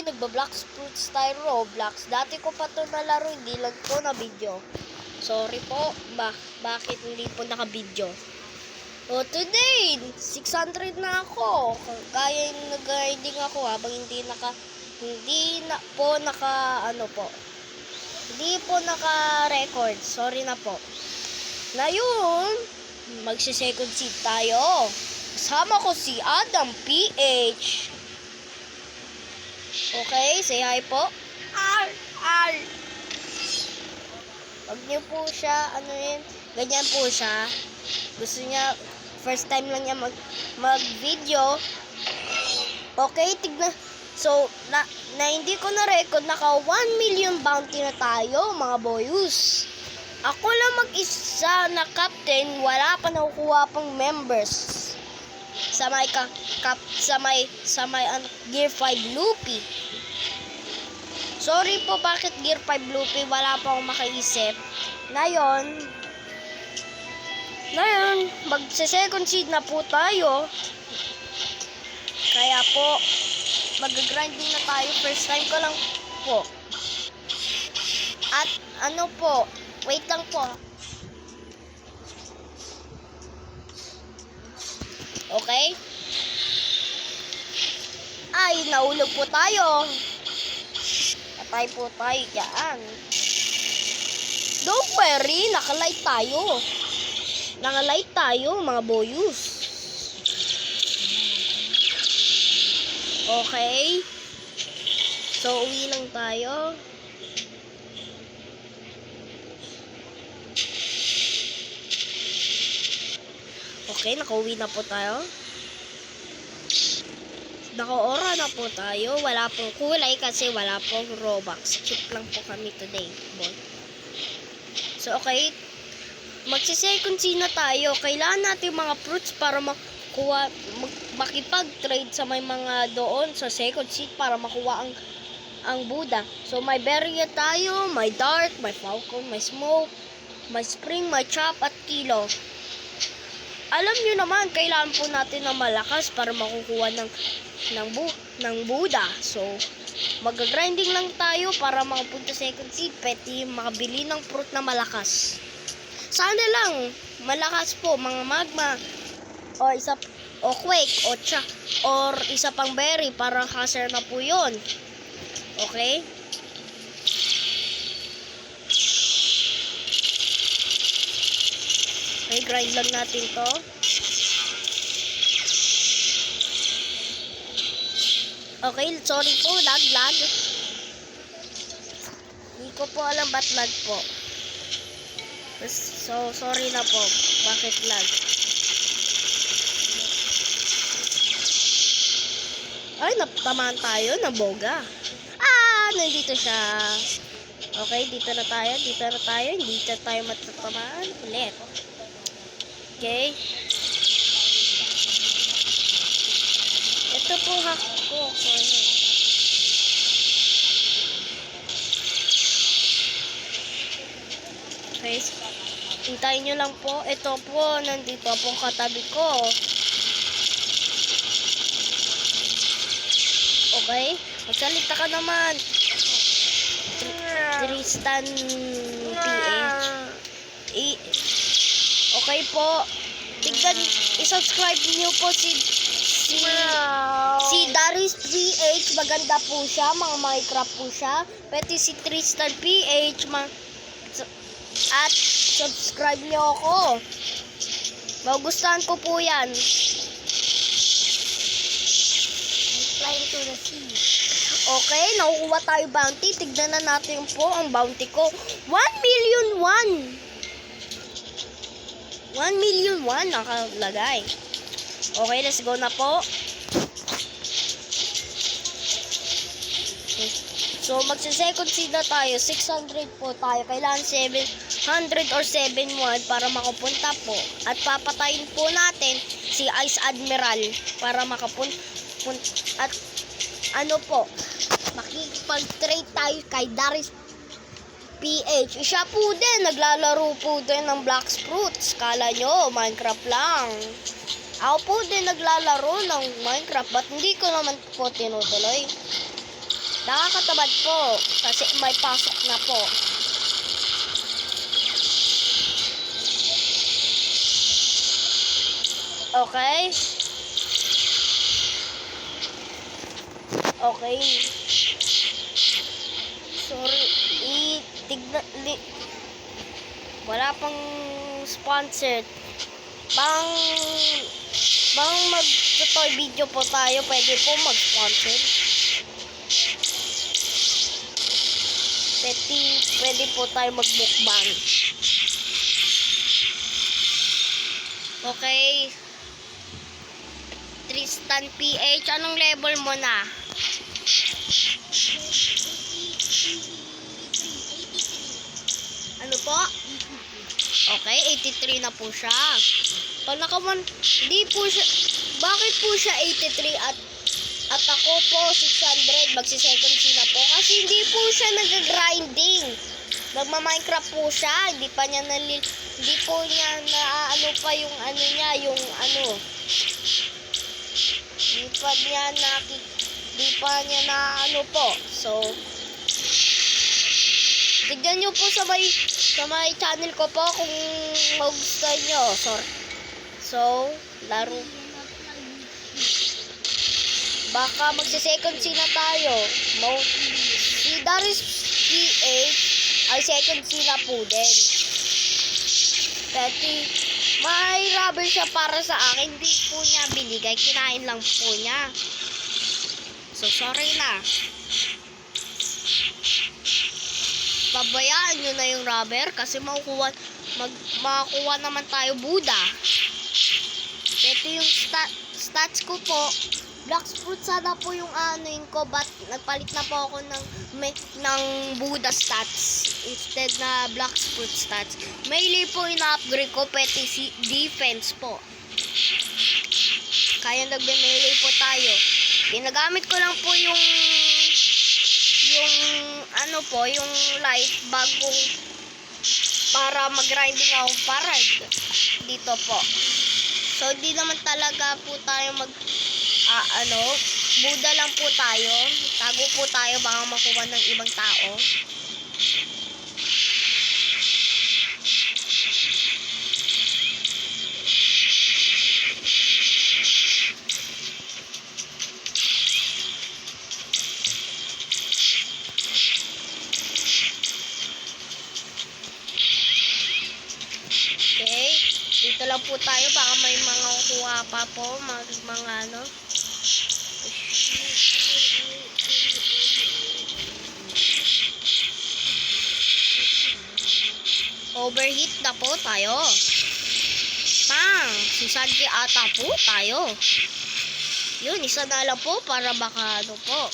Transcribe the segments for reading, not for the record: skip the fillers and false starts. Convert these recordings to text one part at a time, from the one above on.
Nagba-Blox Fruits tayo Roblox. Dati ko pa to nalaro, hindi lang ko na video. Sorry po, bakit hindi po naka-video? So today, 600 na ako. Kaya yung nag-grinding ako habang hindi naka-record. Sorry na po. Ngayon, magsi-second seed tayo. Kasama ko si Adam PH. Okay, say hi po. Wag niyo po siya, ganyan po siya. Gusto niya, first time lang niya mag-video. Okay, tignan. So, na hindi ko na-record, naka 1 million bounty na tayo, mga boyus. Ako lang mag-isa na captain, wala pa nakukuha pang members. Sa may Gear 5 Loopy. Sorry po, bakit Gear 5 Loopy? Wala pa akong makaisip. Ngayon, magse-second seed na po tayo. Kaya po, mag-grinding na tayo. First time ko lang po. At wait lang po. Okay? Ay, naulog po tayo. Patay po tayo dyan. Don't worry, nakalight tayo. Nakalight tayo, mga boyus. Okay? So, uwi lang tayo. Okay, nakauwi na po tayo. Naka-ora na po tayo. Wala pong kulay kasi wala pong Robux. Chip lang po kami today, boy. So, okay. Magsi-second scene na tayo. Kailangan natin mga fruits para makipag-trade sa may mga doon sa second scene para makuha ang Buddha. So, may berry tayo, may dark, may falcon, may smoke, may spring, may chop, at kilo. Alam nyo naman, kailangan po natin ng malakas para makukuha ng Buddha. So, mag-grinding lang tayo para makapunta second seed. Pwede makabili ng fruit na malakas. Sana lang, malakas po, mga magma, o quake, or isa pang berry, para caster na po yun. Okay? Okay, grind lang natin to. Okay, sorry po, lag. Hindi ko po alam ba't lag po. So, sorry na po. Bakit lag? Ay, napatamaan tayo ng boga. Nandito siya. Okay, dito na tayo. Hindi na tayo matatamaan. Ulit. Okay. Ito po hack ko. Okay. Hintayin nyo lang po. Ito po, nandito po katabi ko. Okay. Magsalita ka naman. Tristan PH. Okay po. Tignan, i-subscribe niyo po si Darius PH. Maganda po siya. Mga Minecraft po siya. Pwede si Tristan PH. At subscribe niyo ako. Magugustuhan ko po yan. Flying to the sea. Okay, nakukuha tayo bounty. Tignan na natin po ang bounty ko. 1,000,001 nakalagay. Okay, let's go na po. So, magsa-second seed na tayo. 600 po tayo. Kailangan 700 or 7-1 para makapunta po. At papatayin po natin si Ice Admiral para makapunta. At makikipag-trade tayo kay Darius PH. Siya po din, naglalaro po din ng Blox Fruits. Kala nyo, Minecraft lang. Ako po din naglalaro ng Minecraft, but hindi ko naman po tinutuloy. Nakakatamad po kasi may pasok na po. Okay? Okay. Sorry. Wala pang sponsored. Bang mag-toy video po tayo, pwede po mag-sponsor. Pwede po tayo mag-mukbang. Okay. Tristan PH, anong level mo na? Ano po? Okay, 83 na po siya. Pag hindi po siya, bakit po siya 83 at ako po 600, magsi-second C na po? Kasi hindi po siya nag-grinding. Nagma-Minecraft po siya, hindi pa niya na ano pa yung ano niya, yung ano. Hindi pa niya na ano po. So, tignan nyo po sa may channel ko po kung magustuhan nyo. So, laro. Baka magsi-second C na tayo. Si Darius PH ay second C na po din. Kasi may rubber siya para sa akin. Hindi po niya binigay. Kinain lang po niya. So, sorry na. Pabayaan nyo na yung rubber kasi makakuha naman tayo Buddha. Ito yung stats ko po. Black fruit sana po yung anuin ko, but nagpalit na po ako ng Buddha stats instead na black fruit stats. Melee po ina-upgrade ko, pwede si defense po. Kaya nagbe-melee po tayo. Ginagamit ko lang po yung ano po, yung light bagong para mag-grinding ako para dito po. So, di naman talaga po tayo Buddha lang po tayo. Tago po tayo baka makuha ng ibang tao. Okay. Dito lang po tayo baka may mga kuha pa po, mga ano. Overheat na po tayo. Si Sanji ata po tayo. Yun, isa na lang po para baka ano po,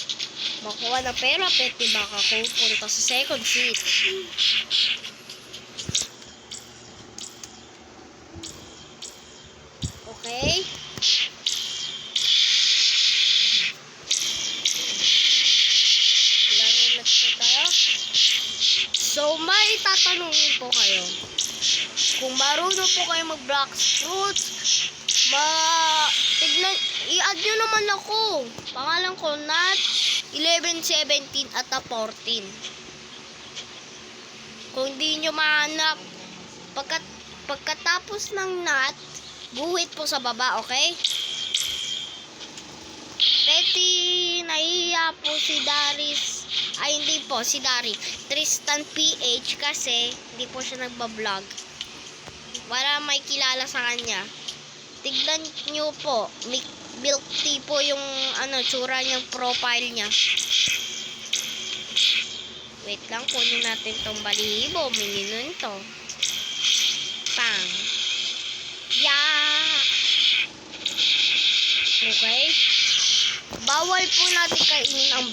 makuha ng pera, pwede baka punta sa second seat. Okay. Laro na po tayo. So, may tatanungin po kayo. Kung marunong po kayo mag-black fruit, i-add nyo naman ako. Pangalan ko, Nat 1117 at 14. Kung di nyo mahanap, pagkatapos ng Nat, guhit po sa baba, okay? Petty, nahihiya po si Darius. Ay, hindi po, si Tristan PH kasi hindi po siya nagbablog. Para may kilala sa kanya. Tignan nyo po, milk tea po yung tsura niyang profile niya. Wait lang, kunin natin tong balibo. Mininon to. Pang. Yeah! Okay? Bawal po natin kainin ang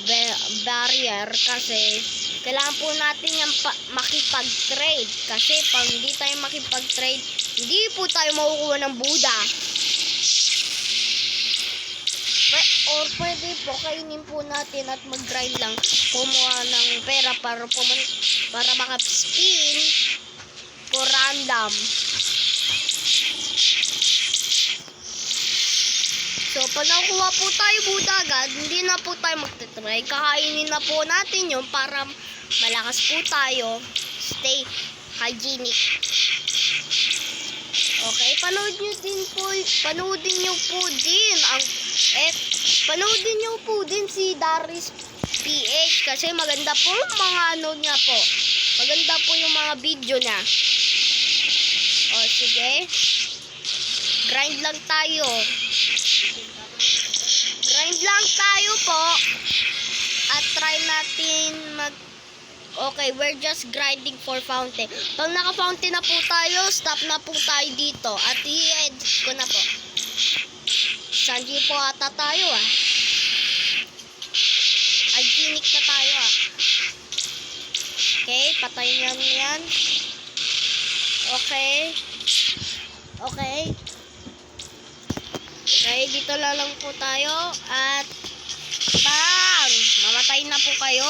barrier kasi kailangan po natin yung makipag-trade. Kasi pag hindi tayo makipag-trade, hindi po tayo makukuha ng Buddha. Or pwede po, kainin po natin at mag-grind lang. Kumuha ng pera para maka-spin for random. So, pag nakuha po tayo Buddha agad, hindi na po tayo magte-try. Kakainin na po natin yun para malakas po tayo. Stay hygienic. Okay, panoodin nyo po din si Darius PH kasi maganda po yung mga ano niya po. Maganda po yung mga video niya. O sige. Grind lang tayo. Grind lang tayo po. At try natin Okay, we're just grinding for fountain. Pag naka-fountain na po tayo, stop na po tayo dito. At i-end ko na po. Sanji po ata tayo Hygienic na tayo Okay, patayin namin yan. Okay. Okay, dito lang po tayo. At bang! Mamatay na po kayo.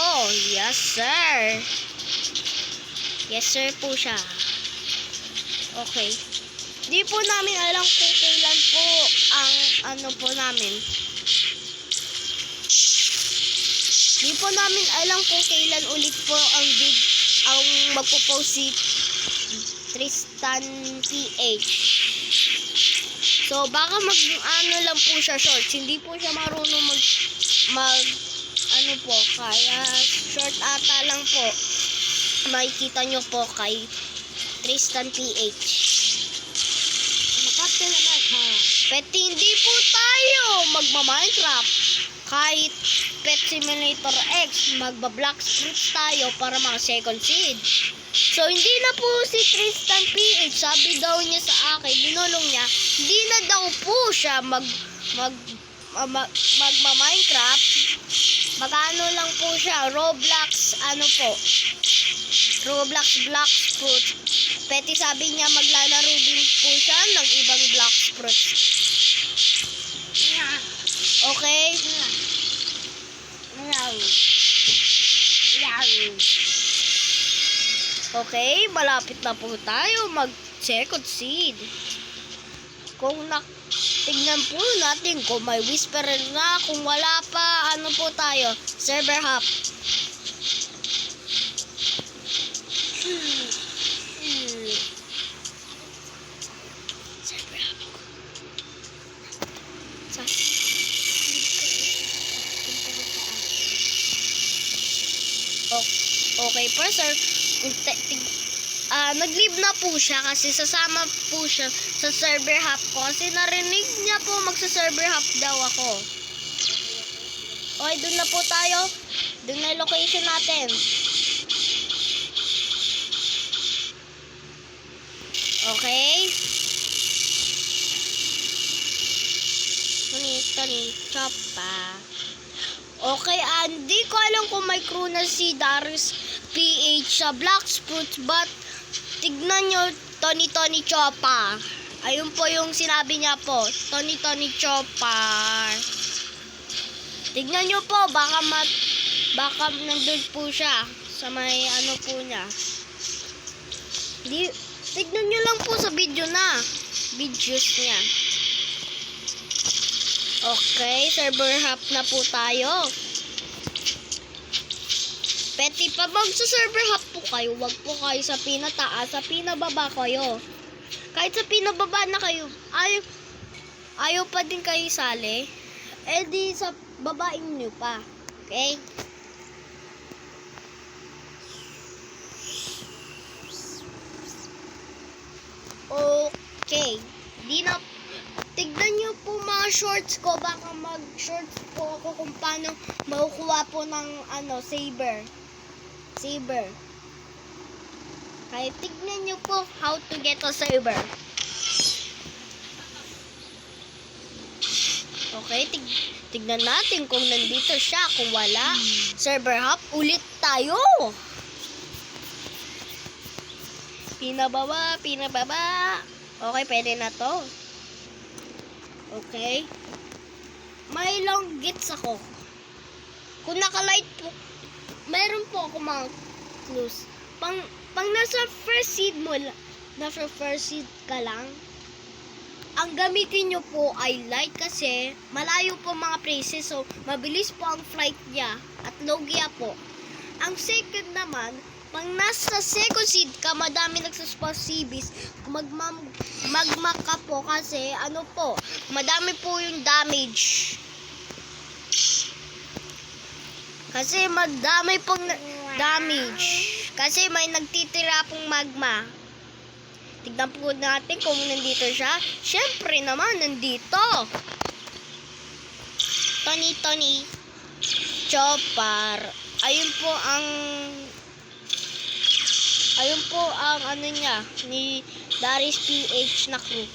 Yes, sir. Yes, sir po siya. Okay. Di po namin alam kung kailan po ang ano po namin. Di po namin alam kung kailan ulit po ang magpo-post si Tristan PH. So, baka ano lang po siya shorts. Hindi po siya marunong ano po, kaya short ata lang po. Makikita nyo po kay Tristan PH. Makapte naman Pet hindi po tayo magma-Minecraft. Kahit Pet Simulator X, magba-block scripts tayo para mga second seed. So, hindi na po si Tristan PH, sabi daw niya sa akin, binulong niya, hindi na daw po siya magma-Minecraft. Magano lang po siya, Roblox, Roblox Blox Fruit. Peti sabi niya maglalaro din po siya ng ibang Blox Fruit. Okay? Okay, malapit na po tayo mag-second seed. Tignan po natin kung may whisperer na, kung wala pa, ano po tayo, server hop. Server hop. Okay po, sir. Nag-leave na po siya kasi sasama po siya sa server hop ko kasi narinig niya po magsa-server hop daw ako. Okay, doon na po tayo. Doon na yung location natin. Okay. Tani, chopa. Okay, hindi ko alam kung may crew na si Darius PH sa Blox Fruit, but tignan nyo, Tony Chopa. Ayun po yung sinabi niya po, Tony Chopa. Tignan nyo po, baka nandun po siya sa may ano po niya. Tignan nyo lang po sa videos niya. Okay, server hop na po tayo. Peti, pa magsa-server hop po kayo, wag po kayo sa pinataas, sa pinababa kayo. Kahit sa pinababa na kayo, ayaw pa din kayo sali, di sa babaeng nyo pa. Okay? Okay. Tignan nyo po mga shorts ko, baka mag-shorts po ako kung paano makukuha po ng saber. Kaya tignan nyo po how to get a saber. Okay, tignan natin kung nandito siya, kung wala. Server hop, ulit tayo. Pinababa. Okay, pwede na to. Okay. May long gets ako. Kung naka-light po, mayroon po ako mga clues. Pang nasa first seed mo, nasa first seed ka lang, ang gamitin nyo po ay light kasi malayo po mga places, so mabilis po ang flight niya at logia po. Ang second naman, pag nasa second seed ka, madami nagsaspawn CBs, magma ka po kasi ano po, madami po yung damage. Kasi madami pong damage. Kasi may nagtitira pong magma. Tignan po natin kung nandito siya. Siyempre naman, nandito. Tony. Chopper. Ayun po ang ano niya, ni Darius PH na crew.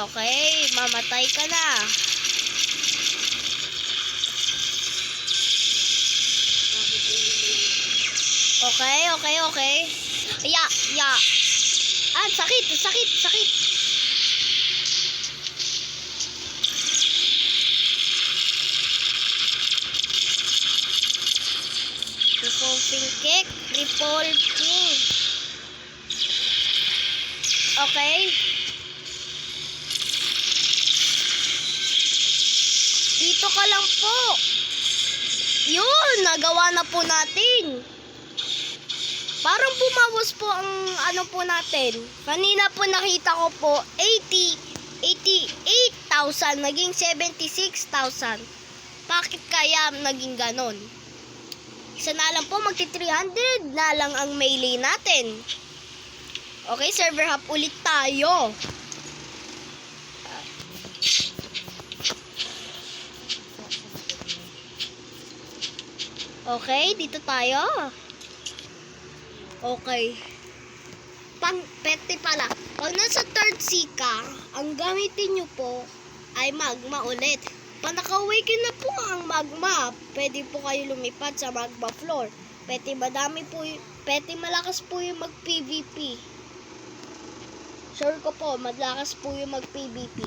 Okay, mamatay ka na. Okay. Ya. Ah, sakit. Revolving kick, revolving. Okay. Dito ka lang po. Yun, nagawa na po natin. Parang bumawas po ang ano po natin. Kanina po nakita ko po 88,000 naging 76,000. Bakit kaya naging ganon? Isa na lang po, magti 300 na lang ang melee natin. Okay, server hop ulit tayo. Okay, dito tayo. Okay. Pete pala. Pag nasa third sea ka, ang gamitin nyo po ay magma ulit. Pag naka-awaken na po ang magma, pwede po kayo lumipat sa magma floor. Pwede malakas po yung mag-PVP. Sure ko po, malakas po yung mag-PVP.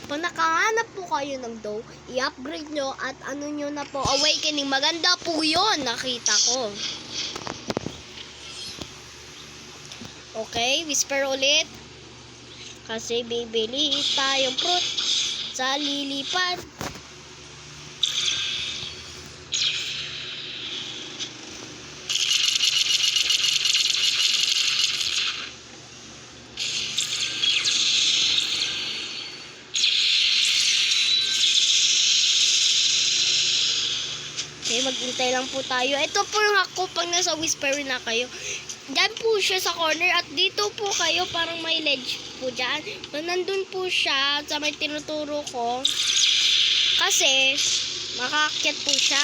Pag nakahanap po kayo ng dough, i-upgrade nyo at ano nyo na po, awakening. Maganda po yun, nakita ko. Okay, whisper ulit. Kasi bibili tayong fruit sa lilipad. Okay, maghintay lang po tayo. Ito po yung ako pag nasa whisper na kayo. Diyan po siya sa corner at dito po kayo parang may ledge po dyan. Nandun po siya sa may tinuturo ko. Kasi makaakyat po siya.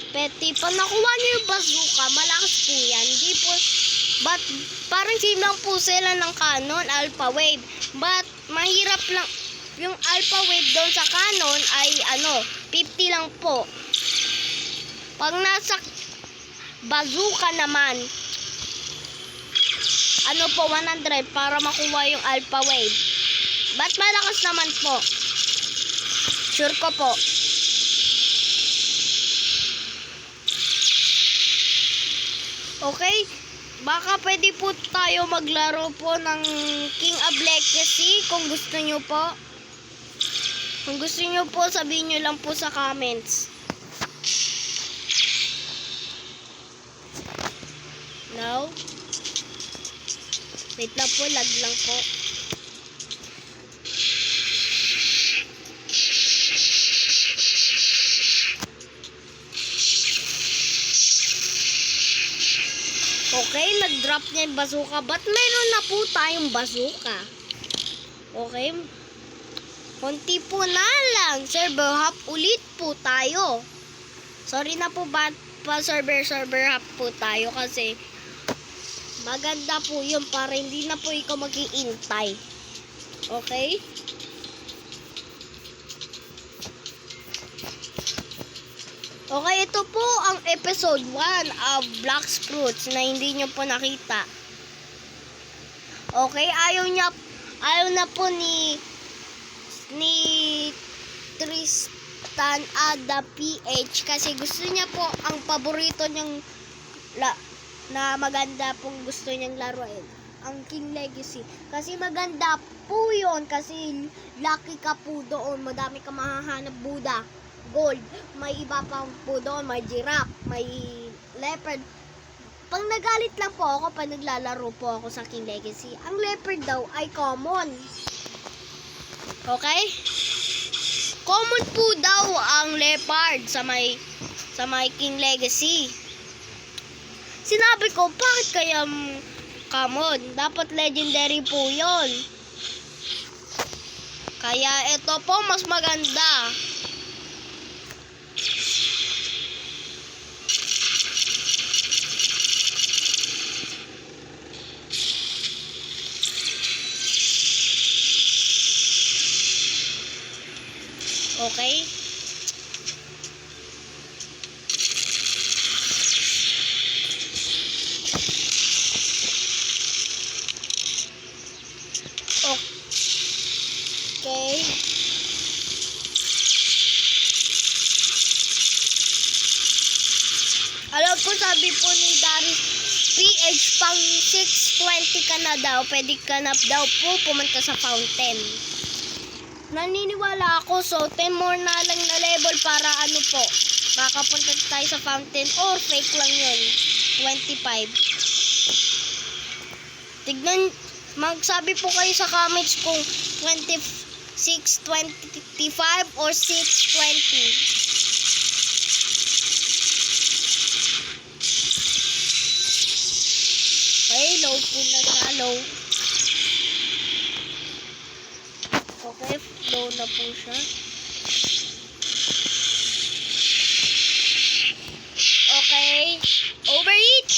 Peti, pag nakuha niyo yung bazooka, malakas po yan. Hindi po, but parang same lang po sila ng Canon, Alpha Wave. But mahirap lang, yung Alpha Wave doon sa Canon ay 50 lang po. Pag nasa bazooka naman, 100 para makuha yung Alpha Wave. But malakas naman po. Sure ko po. Okay, baka pwede po tayo maglaro po ng King of Legacy kung gusto nyo po. Kung gusto nyo po, sabihin nyo lang po sa comments. No? Wait lang po, lag lang po. Okay, nag-drop niya yung bazooka. But meron na po tayong bazooka. Okay. Konti po na lang. Server hop ulit po tayo. Sorry na po ba server hop po tayo kasi maganda po yun para hindi na po ikaw mag-iintay. Okay? Okay, ito po ang episode 1 of Black Fruits na hindi nyo po nakita. Okay, ayaw na po ni Ada PH kasi gusto niya po ang paborito niyang na maganda pong gusto niyang laruin, ang King Legacy. Kasi maganda po yun kasi lucky ka po doon. Madami ka mahahanap Buddha, gold. May iba pang po doon. May giraffe, may leopard. Pag nagalit lang po ako pag naglalaro po ako sa King Legacy, ang leopard daw ay common. Okay? Common po daw ang leopard sa may King Legacy. Sinabi ko, bakit kaya common? Dapat legendary po yon. Kaya ito po mas maganda. Okay? Okay. Alam ko, sabi po ni Darius PH, pang 620 ka na daw, pwede ka na daw po pumunta sa fountain. Naniniwala ako, so 10 more na lang na level para ano po, makapunta tayo sa fountain, or fake lang yun, 25. Tignan, magsabi po kayo sa comments kung 2625 or 620. Okay, low po na siya, low. Okay, low na po siya. Okay, overheat.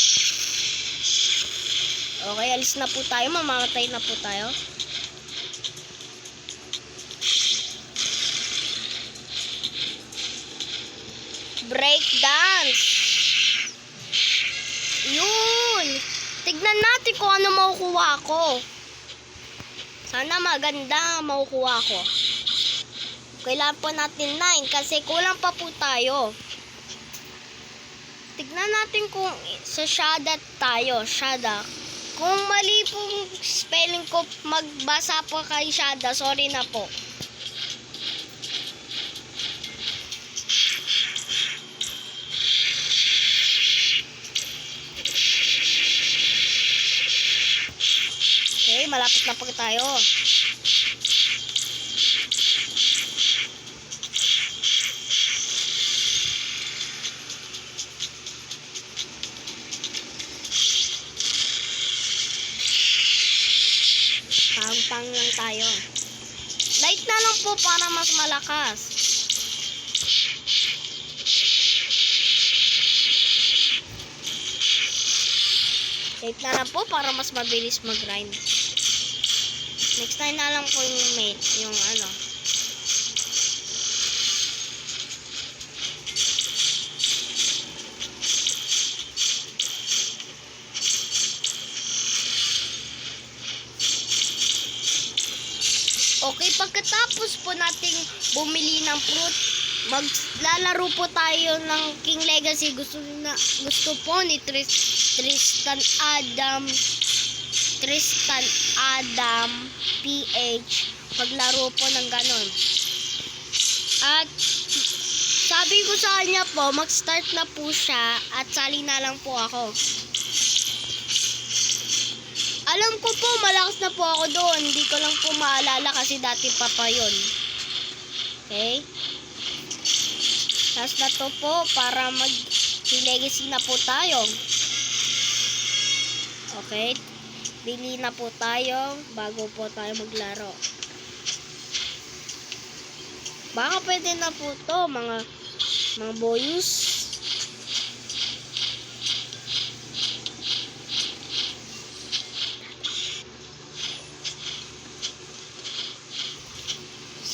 Okay, alis na po tayo, mamamatay na po tayo. Break dance. Yun. Tignan natin kung ano makukuha ko. Sana maganda makukuha ko. Kailangan po natin 9 kasi kulang pa po tayo. Tignan natin kung sa Shada tayo. Shada. Kung mali pong spelling ko, magbasa po kay Shada. Sorry na po. Okay, malapit na po tayo. Pang lang tayo. Light na lang po para mas malakas. Light na lang po para mas mabilis mag-grind. Next time na lang po yung mate, yung ano. Okay, pagkatapos po nating bumili ng fruit, maglalaro po tayo ng King Legacy. Gusto po ni Tristan Adam PH maglaro po ng ganon. At sabi ko sa kanya po, mag-start na po siya at sali na lang po ako. Alam ko po, malakas na po ako doon. Hindi ko lang po maalala kasi dati pa yun. Okay? Tapos na to po para mag-legacy na po tayo. Okay? Bili na po tayo bago po tayo maglaro. Baka pwede na po to, mga boyus.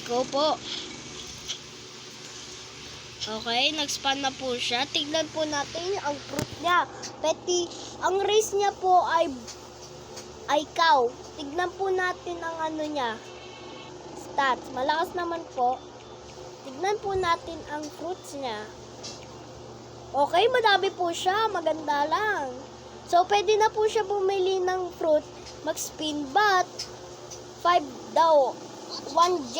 Go po. Okay, nag-spawn na po siya. Tignan po natin ang fruit niya. Ang race niya po ay cow. Tignan po natin ang ano niya. Stats. Malakas naman po. Tignan po natin ang fruits niya. Okay, madami po siya. Maganda lang. So, pwede na po siya bumili ng fruit. Mag-spin, but 5 daw. 1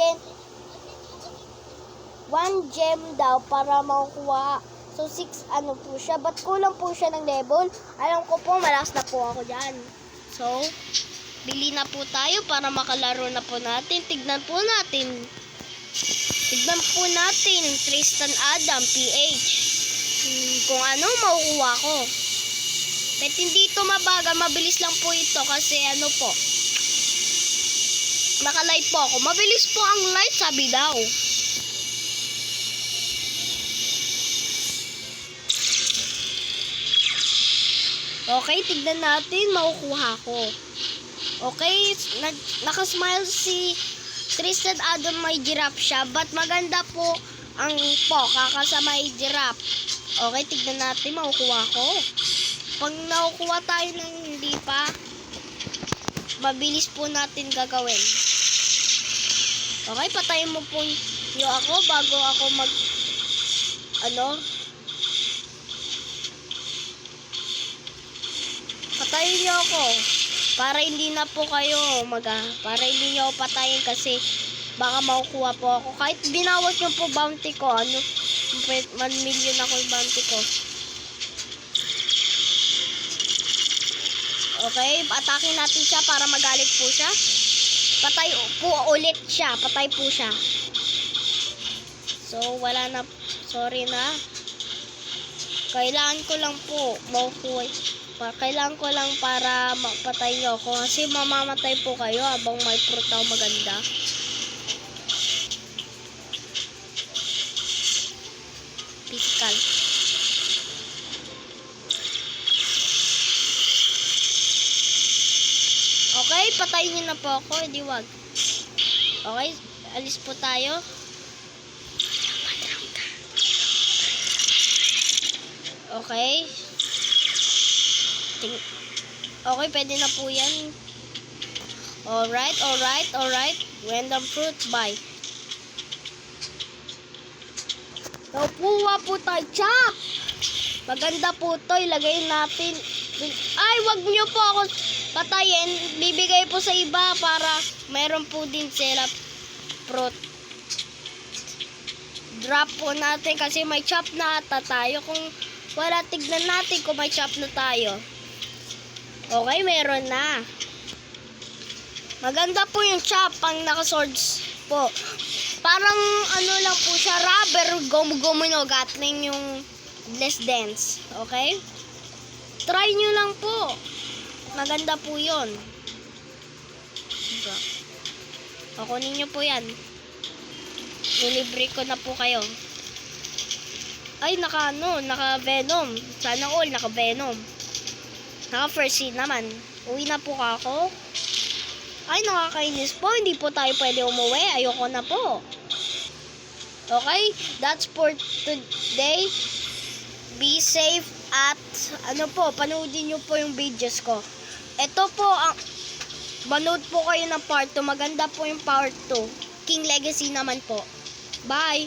gem daw para makukuha. So, 6 ano po siya. But kulang po siya ng level. Alam ko po, malakas na po ako dyan. So, bili na po tayo para makalaro na po natin. Tignan po natin. Tristan Adam, PH. Kung ano, makukuha ko. But hindi ito mabagal. Mabilis lang po ito kasi ano po. Naka-light po ako. Mabilis po ang light, sabi daw. Okay, tignan natin. Makukuha ko. Okay, nakasmile si Tristan Adam, may giraffe siya. But maganda po ang kaka sa may giraffe. Okay, tignan natin. Makukuha ko. Pag nakukuha tayo ng hindi pa, mabilis po natin gagawin. Okay, patayin mo po yung ako bago ako patayin niyo ako. Para hindi na po kayo para hindi niyo ako patayin kasi baka makukuha po ako. Kahit binawas niyo po bounty ko, 1 million ako yung bounty ko. Okay, atakin natin siya para magalit po siya. Patay po ulit siya. Patay po siya. So, wala na. Sorry na. Kailangan ko lang po makukuha. Kailangan ko lang para mapatay niyo ako. Kasi mamamatay po kayo habang may fruit ako maganda. Physical. Okay, patayin niyo na po ako. Hindi wag. Okay, alis po tayo. Okay. Okay, pwede na po yan. Alright. Random fruit, bye. Nakuha po tayo. Chak! Maganda po to. Ilagay natin. Ay, wag niyo po ako patayin. Bibigay po sa iba para meron po din sila fruit. Drop po natin kasi may chop na ata tayo. Kung wala, tignan natin kung may chop na tayo. Okay, meron na. Maganda po yung chop pang naka-swords po. Parang ano lang po siya, rubber, gomu-gomu gatling yung less dense. Okay? Try nyo lang po. Maganda po yun. Kunin nyo po yan. Nilibre ko na po kayo. Ay, naka venom. Sana all, naka venom. Naka first seed naman. Uwi na po ako. Ay, nakakainis po. Hindi po tayo pwede umuwi. Ayoko na po. Okay? That's for today. Be safe at panoodin nyo po yung videos ko. Ito po manood po kayo ng part 2. Maganda po yung part 2. King Legacy naman po. Bye!